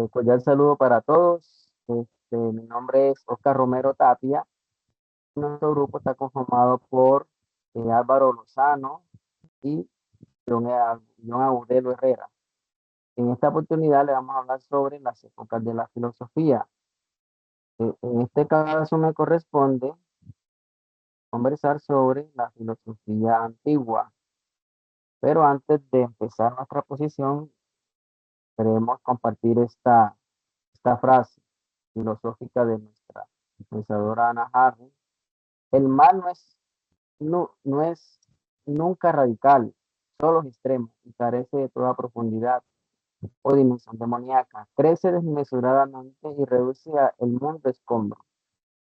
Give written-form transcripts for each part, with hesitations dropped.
Cordial saludo para todos. Mi nombre es Oscar Romero Tapia. Nuestro grupo está conformado por Álvaro Lozano y John Agudelo Herrera. En esta oportunidad le vamos a hablar sobre las épocas de la filosofía. En este caso me corresponde conversar sobre la filosofía antigua. Pero antes de empezar nuestra posición, queremos compartir esta frase filosófica de nuestra pensadora Ana Harry. El mal no es nunca radical, solo es extremo y carece de toda profundidad o dimensión demoníaca. Crece desmesuradamente y reduce el mundo a escombros,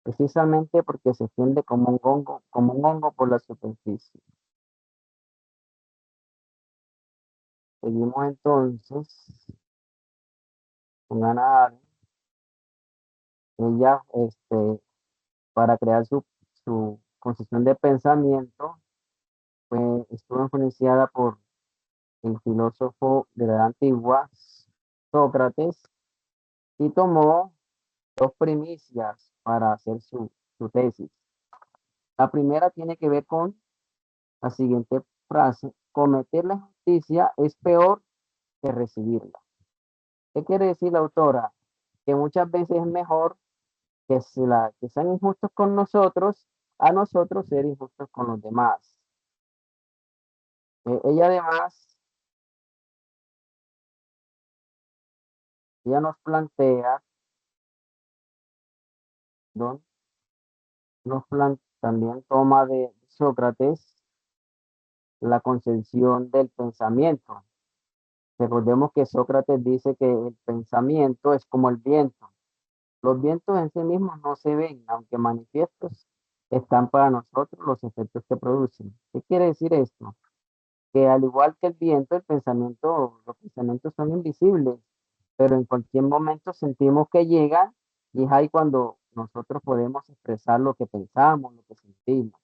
precisamente porque se extiende como un hongo por la superficie. Seguimos entonces con Ana Arendt. Ella, para crear su concepción de pensamiento, estuvo influenciada por el filósofo de la edad antigua, Sócrates, y tomó dos primicias para hacer su tesis. La primera tiene que ver con la siguiente frase: cometer la justicia es peor que recibirla. ¿Qué quiere decir la autora? Que muchas veces es mejor que sean injustos con nosotros, a nosotros ser injustos con los demás. Ella además, ella nos plantea, ¿no? También toma de Sócrates la concepción del pensamiento. Recordemos que Sócrates dice que el pensamiento es como el viento. Los vientos en sí mismos no se ven, aunque manifiestos están para nosotros los efectos que producen. ¿Qué quiere decir esto? Que al igual que el viento, los pensamientos son invisibles, pero en cualquier momento sentimos que llegan y es ahí cuando nosotros podemos expresar lo que pensamos, lo que sentimos.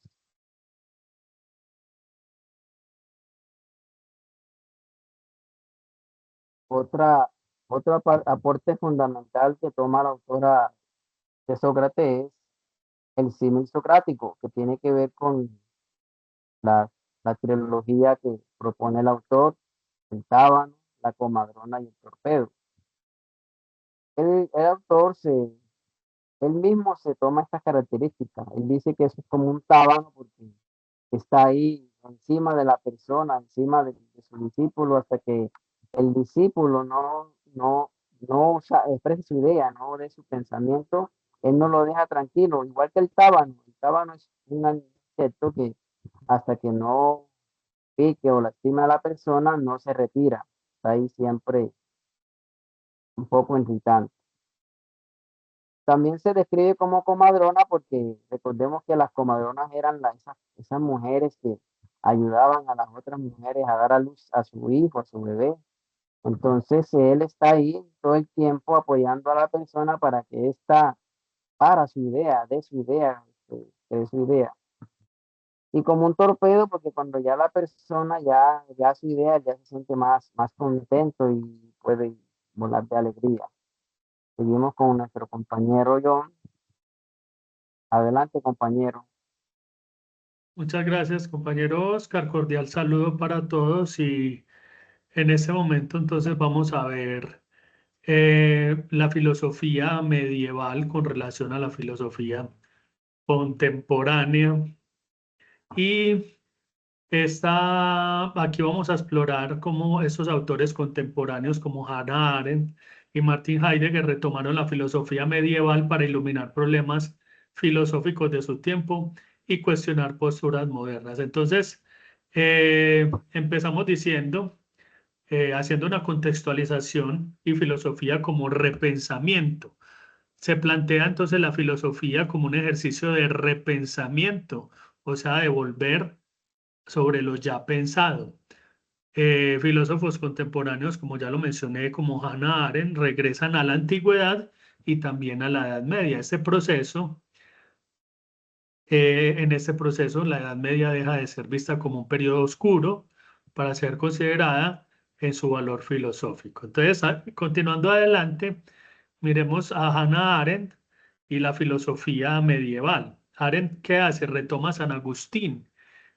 Otra, Aporte fundamental que toma la autora de Sócrates es el símil socrático, que tiene que ver con la, la trilogía que propone el autor: el tábano, la comadrona y el torpedo. El autor él mismo se toma estas características. Él dice que eso es como un tábano porque está ahí encima de la persona, encima de su discípulo, hasta que el discípulo no exprese su idea, no de su pensamiento, él no lo deja tranquilo, igual que el tábano es un insecto que hasta que no pique o lastime a la persona, no se retira, está ahí siempre un poco irritante. También se describe como comadrona porque recordemos que las comadronas eran esas mujeres que ayudaban a las otras mujeres a dar a luz a su hijo, a su bebé. Entonces él está ahí todo el tiempo apoyando a la persona para que ésta para su idea, de su idea, de su idea. Y como un torpedo, porque cuando ya la persona ya su idea ya se siente más contento y puede volar de alegría. Seguimos con nuestro compañero John. Adelante, compañero. Muchas gracias, compañero Oscar. Cordial saludo para todos y en este momento entonces vamos a ver la filosofía medieval con relación a la filosofía contemporánea y aquí vamos a explorar cómo estos autores contemporáneos como Hannah Arendt y Martin Heidegger retomaron la filosofía medieval para iluminar problemas filosóficos de su tiempo y cuestionar posturas modernas. Entonces, empezamos diciendo, haciendo una contextualización y filosofía como repensamiento. Se plantea entonces la filosofía como un ejercicio de repensamiento, o sea, de volver sobre lo ya pensado. Filósofos contemporáneos, como ya lo mencioné, como Hannah Arendt, regresan a la antigüedad y también a la Edad Media. En este proceso, la Edad Media deja de ser vista como un periodo oscuro para ser considerada en su valor filosófico. Entonces, continuando adelante, miremos a Hannah Arendt y la filosofía medieval. Arendt, ¿qué hace? Retoma a San Agustín,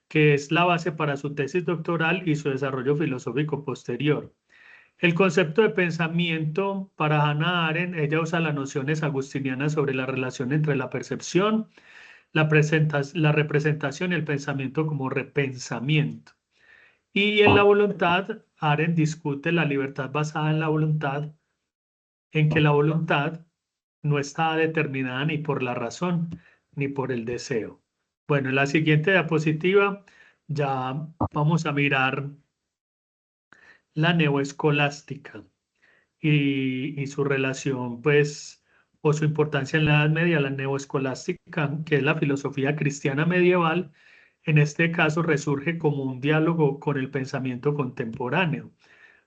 que es la base para su tesis doctoral y su desarrollo filosófico posterior. El concepto de pensamiento para Hannah Arendt, ella usa las nociones agustinianas sobre la relación entre la percepción, la representación y el pensamiento como repensamiento. Y en la voluntad, Arendt discute la libertad basada en la voluntad, en que la voluntad no está determinada ni por la razón ni por el deseo. Bueno, en la siguiente diapositiva ya vamos a mirar la neoescolástica y su relación, pues, o su importancia en la Edad Media, la neoescolástica, que es la filosofía cristiana medieval, en este caso resurge como un diálogo con el pensamiento contemporáneo.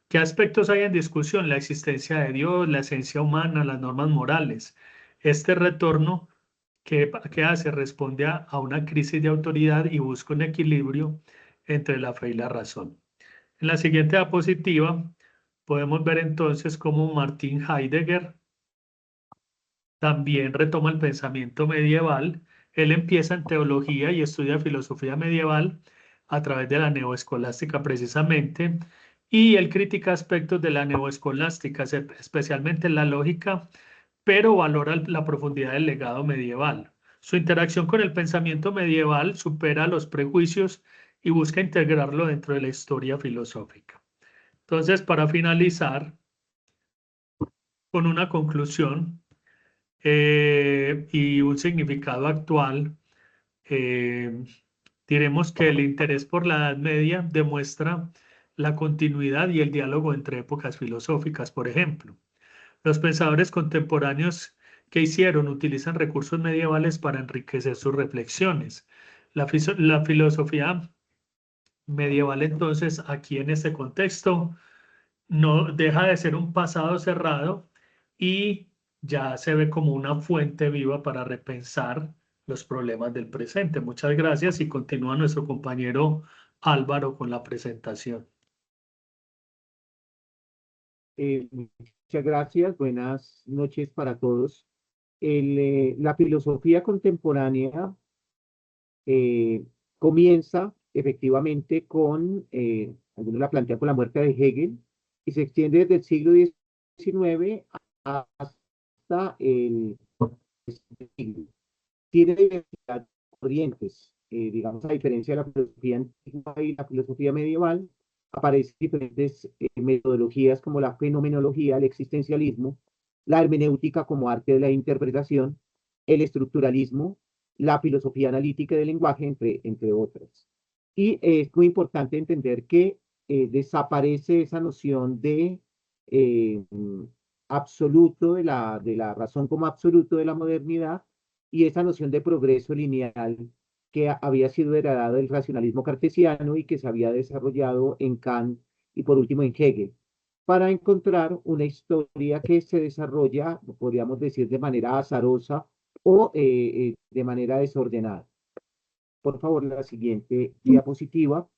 ¿Qué aspectos hay en discusión? La existencia de Dios, la esencia humana, las normas morales. Este retorno, ¿qué hace? Responde a una crisis de autoridad y busca un equilibrio entre la fe y la razón. En la siguiente diapositiva podemos ver entonces cómo Martin Heidegger también retoma el pensamiento medieval. Él empieza en teología y estudia filosofía medieval a través de la neoescolástica precisamente, y él critica aspectos de la neoescolástica, especialmente la lógica, pero valora la profundidad del legado medieval. Su interacción con el pensamiento medieval supera los prejuicios y busca integrarlo dentro de la historia filosófica. Entonces, para finalizar con una conclusión, y un significado actual, eh, diremos que el interés por la Edad Media demuestra la continuidad y el diálogo entre épocas filosóficas. Por ejemplo, los pensadores contemporáneos que hicieron utilizan recursos medievales para enriquecer sus reflexiones. La filosofía medieval, entonces, aquí en este contexto, no deja de ser un pasado cerrado y ya se ve como una fuente viva para repensar los problemas del presente. Muchas gracias y continúa nuestro compañero Álvaro con la presentación. Muchas gracias, buenas noches para todos. La filosofía contemporánea eh, comienza efectivamente con, algunos la plantean con la muerte de Hegel, y se extiende desde el siglo XIX hasta el siglo. Tiene diversidad de corrientes, digamos, a diferencia de la filosofía antigua y la filosofía medieval, aparecen diferentes metodologías como la fenomenología, el existencialismo, la hermenéutica como arte de la interpretación, el estructuralismo, la filosofía analítica del lenguaje, entre otras. Y es muy importante entender que desaparece esa noción de eh, absoluto, de la razón como absoluto de la modernidad, y esa noción de progreso lineal que había sido heredada del racionalismo cartesiano y que se había desarrollado en Kant y por último en Hegel, para encontrar una historia que se desarrolla, podríamos decir, de manera azarosa o de manera desordenada. Por favor, la siguiente diapositiva.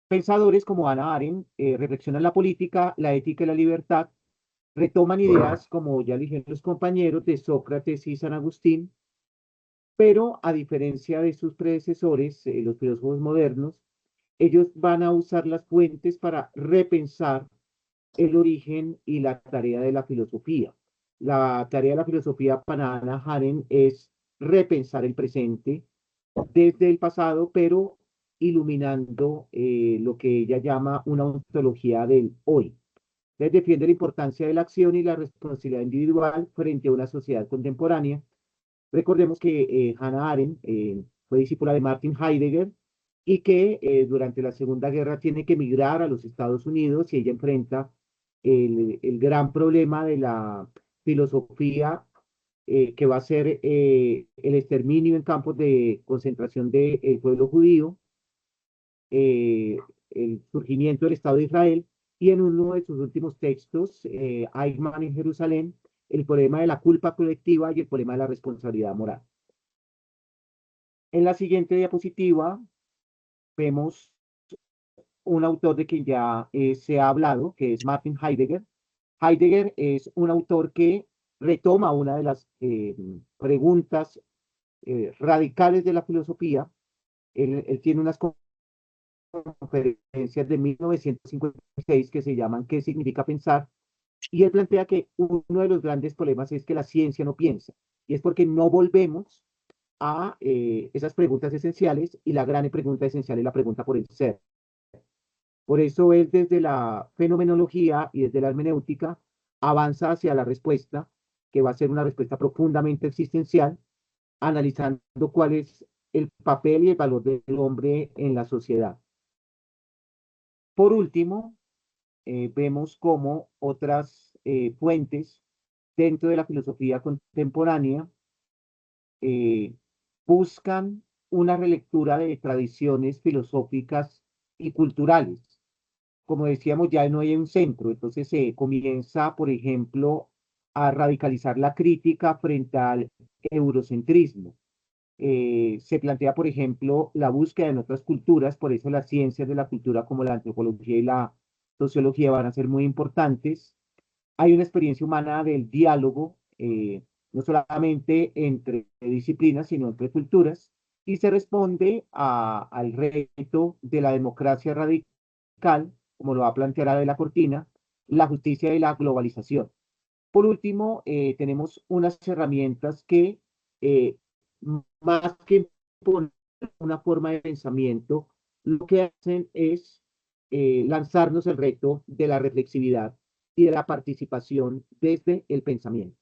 Pensadores como Hannah Arendt reflexionan la política, la ética y la libertad, retoman ideas, como ya dijeron los compañeros, de Sócrates y San Agustín, pero a diferencia de sus predecesores, los filósofos modernos, ellos van a usar las fuentes para repensar el origen y la tarea de la filosofía. La tarea de la filosofía para Hannah Arendt es repensar el presente desde el pasado, pero iluminando lo que ella llama una ontología del hoy. Entonces defiende la importancia de la acción y la responsabilidad individual frente a una sociedad contemporánea. Recordemos que Hannah Arendt fue discípula de Martin Heidegger y que durante la Segunda Guerra tiene que emigrar a los Estados Unidos, y ella enfrenta el gran problema de la filosofía, que va a ser el exterminio en campos de concentración del pueblo judío, eh, el surgimiento del Estado de Israel, y en uno de sus últimos textos, Eichmann en Jerusalén, el problema de la culpa colectiva y el problema de la responsabilidad moral. En la siguiente diapositiva vemos un autor de quien ya se ha hablado, que es Martin Heidegger. Heidegger es un autor que retoma una de las preguntas radicales de la filosofía. Él tiene unas conferencias de 1956 que se llaman ¿Qué significa pensar? Y él plantea que uno de los grandes problemas es que la ciencia no piensa, y es porque no volvemos a esas preguntas esenciales, y la gran pregunta esencial es la pregunta por el ser. Por eso él desde la fenomenología y desde la hermenéutica avanza hacia la respuesta, que va a ser una respuesta profundamente existencial, analizando cuál es el papel y el valor del hombre en la sociedad. Por último, vemos cómo otras fuentes dentro de la filosofía contemporánea buscan una relectura de tradiciones filosóficas y culturales. Como decíamos, ya no hay un centro, entonces se comienza, por ejemplo, a radicalizar la crítica frente al eurocentrismo. Se plantea, por ejemplo, la búsqueda en otras culturas, por eso las ciencias de la cultura como la antropología y la sociología van a ser muy importantes. Hay una experiencia humana del diálogo, no solamente entre disciplinas, sino entre culturas, y se responde al reto de la democracia radical, como lo va a plantear Adela Cortina, la justicia y la globalización. Por último, tenemos unas herramientas que, más que imponer una forma de pensamiento, lo que hacen es lanzarnos el reto de la reflexividad y de la participación desde el pensamiento.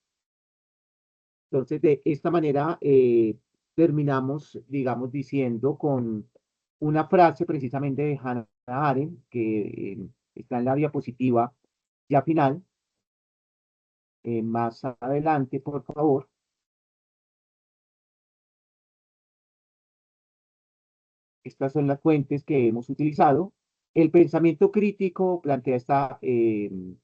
Entonces, de esta manera, terminamos, digamos, diciendo con una frase precisamente de Hannah Arendt, que está en la diapositiva ya final. Más adelante, por favor. Estas son las fuentes que hemos utilizado. El pensamiento crítico, plantea esta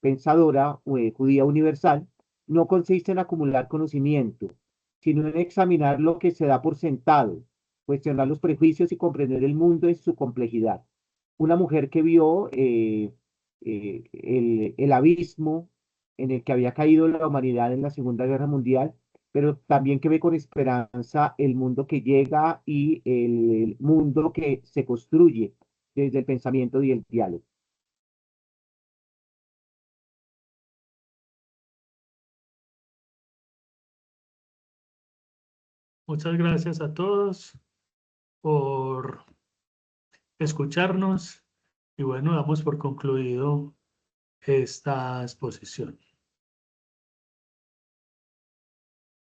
pensadora judía universal, no consiste en acumular conocimiento, sino en examinar lo que se da por sentado, cuestionar los prejuicios y comprender el mundo en su complejidad. Una mujer que vio el abismo en el que había caído la humanidad en la Segunda Guerra Mundial, pero también que ve con esperanza el mundo que llega y el mundo que se construye desde el pensamiento y el diálogo. Muchas gracias a todos por escucharnos y bueno, damos por concluido esta exposición.